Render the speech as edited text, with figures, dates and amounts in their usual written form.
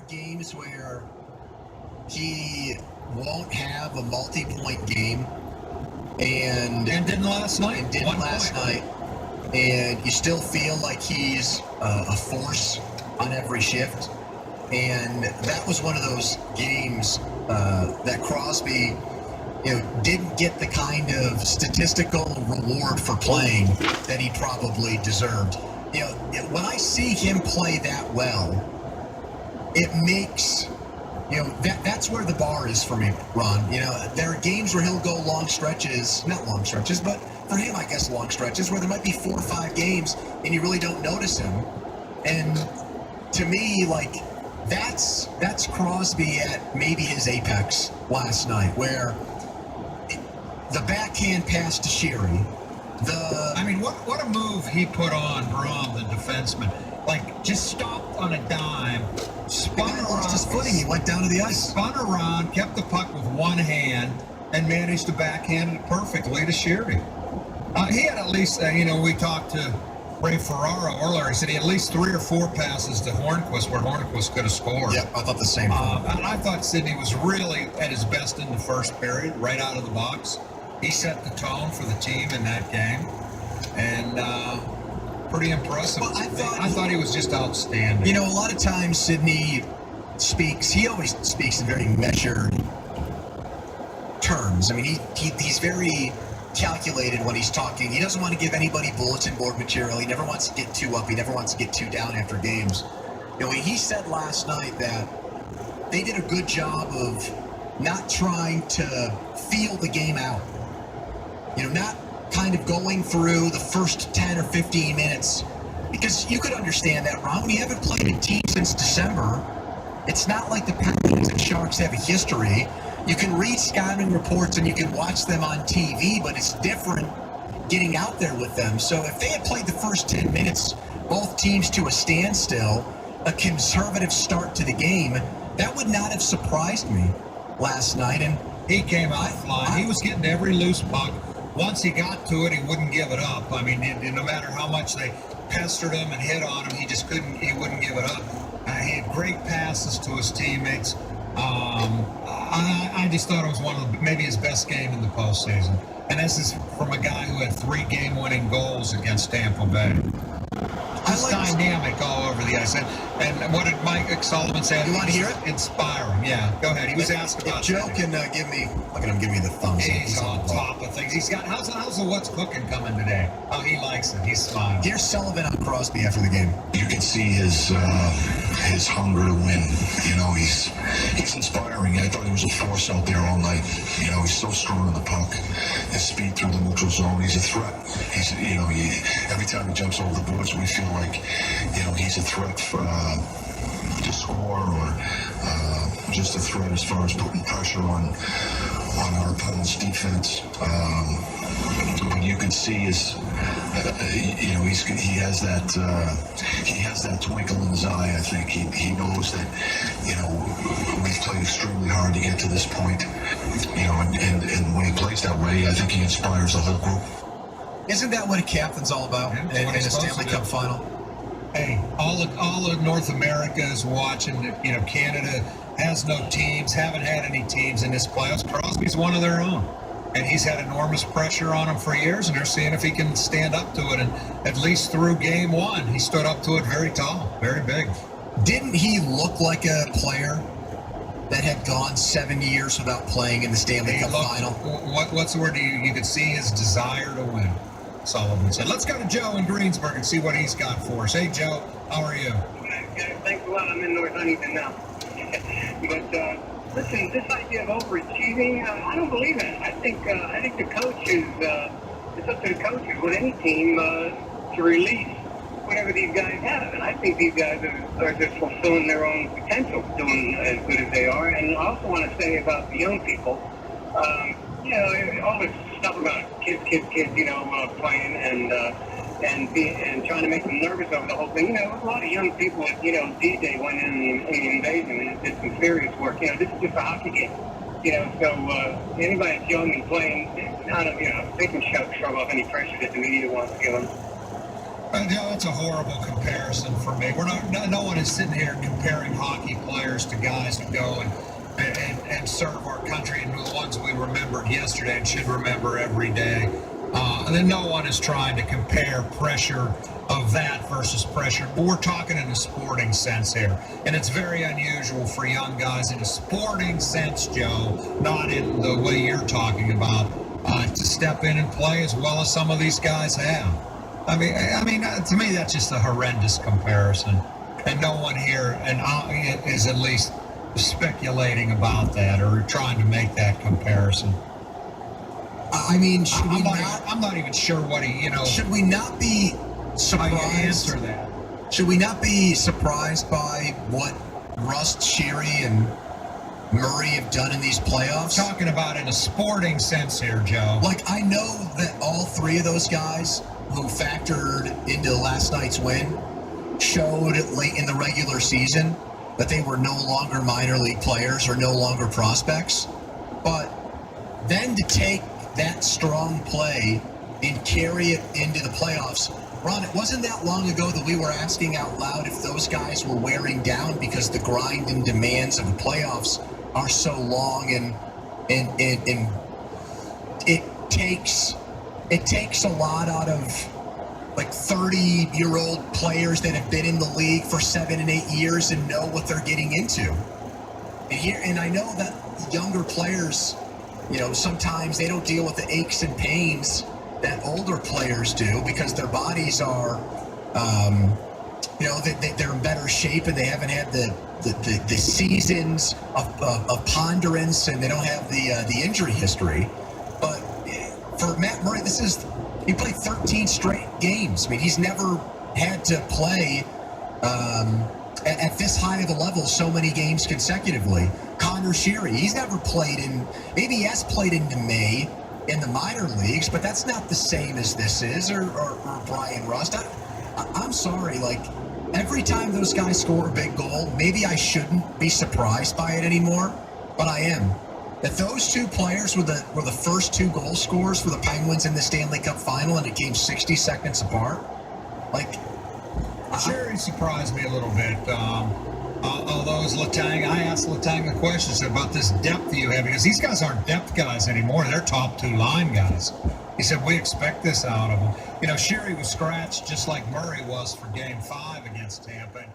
games where he won't have a multi-point game, and didn't last night. And didn't last night. And you still feel like he's a force on every shift. And that was one of those games that Crosby, didn't get the kind of statistical reward for playing that he probably deserved. When I see him play that well, it makes, that's where the bar is for me, Ron. There are games where he'll go long stretches, not long stretches, but for him, I guess long stretches, where there might be 4 or 5 games and you really don't notice him. And to me, that's Crosby at maybe his apex last night, where the backhand pass to Sherry, what a move he put on Braun, the defenseman. Just stopped on a dime, spun around. Lost his footing. He went down to the ice. Spun around, kept the puck with one hand, and managed to backhand it perfectly to Sherry. He had at least, we talked to Ray Ferraro earlier. He said he had at least 3 or 4 passes to Hornquist where Hornquist could have scored. Yep, I thought the same thing. And I thought Sidney was really at his best in the first period, right out of the box. He set the tone for the team in that game, and pretty impressive. Well, I thought he was just outstanding. A lot of times Sidney speaks. He always speaks in very measured terms. He's very calculated when he's talking. He doesn't want to give anybody bulletin board material. He never wants to get too up. He never wants to get too down after games. He said last night that they did a good job of not trying to feel the game out. Not kind of going through the first 10 or 15 minutes, because you could understand that, Ron. When you haven't played a team since December, it's not like the Penguins and Sharks have a history. You can read scouting reports and you can watch them on TV, but it's different getting out there with them. So if they had played the first 10 minutes, both teams to a standstill, a conservative start to the game, that would not have surprised me last night. And he came out flying. He was getting every loose puck. Once he got to it, he wouldn't give it up. No matter how much they pestered him and hit on him, he wouldn't give it up. He had great passes to his teammates. I just thought it was maybe his best game in the postseason. And this is from a guy who had 3 game-winning goals against Tampa Bay. Just dynamic all over the ice. And what did Mike Sullivan say? You want to hear it? Inspiring. Yeah, go ahead. He was asked about Joe can give me, look at him, give me the thumbs up. He's on top of things. He's got, how's the what's cooking coming today? Oh, he likes it. He's smiling. Here's Sullivan on Crosby after the game. You can see his hunger to win. He's inspiring. I thought he was a force out there all night. He's so strong on the puck. His speed through the neutral zone. He's a threat. He's, every time he jumps over the boards, we feel like, he's a threat to score, or just a threat as far as putting pressure on our opponent's defense. But you can see he has that twinkle in his eye. I think he knows that we've played extremely hard to get to this point. And when he plays that way, I think he inspires the whole group. Isn't that what a captain's all about? Yeah, in a Stanley Cup final? Hey, all of North America is watching. Canada has no teams, haven't had any teams in this playoffs. Crosby's one of their own. And he's had enormous pressure on him for years, and they're seeing if he can stand up to it. And at least through game 1, he stood up to it very tall, very big. Didn't he look like a player that had gone 7 years without playing in the Stanley Cup final? What's the word? You could see his desire to win, Sullivan said. Let's go to Joe in Greensburg and see what he's got for us. Hey, Joe, how are you? Thanks a lot. I'm in North Huntington now. But listen, this idea of overachieving, I don't believe it. I think the coach is it's up to the coaches with any team to release whatever these guys have. And I think these guys are just fulfilling their own potential, doing as good as they are. And I also want to say about the young people, all this stuff about kids, playing and trying to make them nervous over the whole thing. There was a lot of young people that, DJ went in the invasion and did some serious work. This is just a hockey game. So anybody that's young and playing, they can shrug off any pressure that the media wants to give them. It's a horrible comparison for me. We're not. No one is sitting here comparing hockey players to guys who go and serve our country, and the ones we remembered yesterday and should remember every day. And then no one is trying to compare pressure of that versus pressure. But we're talking in a sporting sense here, and it's very unusual for young guys in a sporting sense, Joe, not in the way you're talking about, to step in and play as well as some of these guys have. I mean, to me, that's just a horrendous comparison, and no one here is at least speculating about that or trying to make that comparison. I mean, I'm not even sure what he, should we not be surprised? Answer that. Should we not be surprised by what Rust, Sherry, and Murray have done in these playoffs? Talking about in a sporting sense here, Joe. Like, I know that all three of those guys who factored into last night's win showed late in the regular season that they were no longer minor league players or no longer prospects. But then to take that strong play and carry it into the playoffs. Ron, it wasn't that long ago that we were asking out loud if those guys were wearing down because the grind and demands of the playoffs are so long, and it takes a lot out of like 30-year-old players that have been in the league for 7 and 8 years and know what they're getting into. And I know that younger players, sometimes they don't deal with the aches and pains that older players do because their bodies are, they're in better shape and they haven't had the seasons of ponderance, and they don't have the injury history. But for Matt Murray, he played 13 straight games. I mean, he's never had to play at this high of a level so many games consecutively. Connor Sherry, he's never played maybe he has played into May in the minor leagues, but that's not the same as this is, or Brian Rust. I'm sorry, like, every time those guys score a big goal, maybe I shouldn't be surprised by it anymore, but I am. That those two players were the first two goal scorers for the Penguins in the Stanley Cup final, and it came 60 seconds apart. Like, Sherry surprised me a little bit. Although as I asked Letang the questions about this depth you have, because these guys aren't depth guys anymore. They're top two line guys. He said, we expect this out of them. Sherry was scratched just like Murray was for Game 5 against Tampa.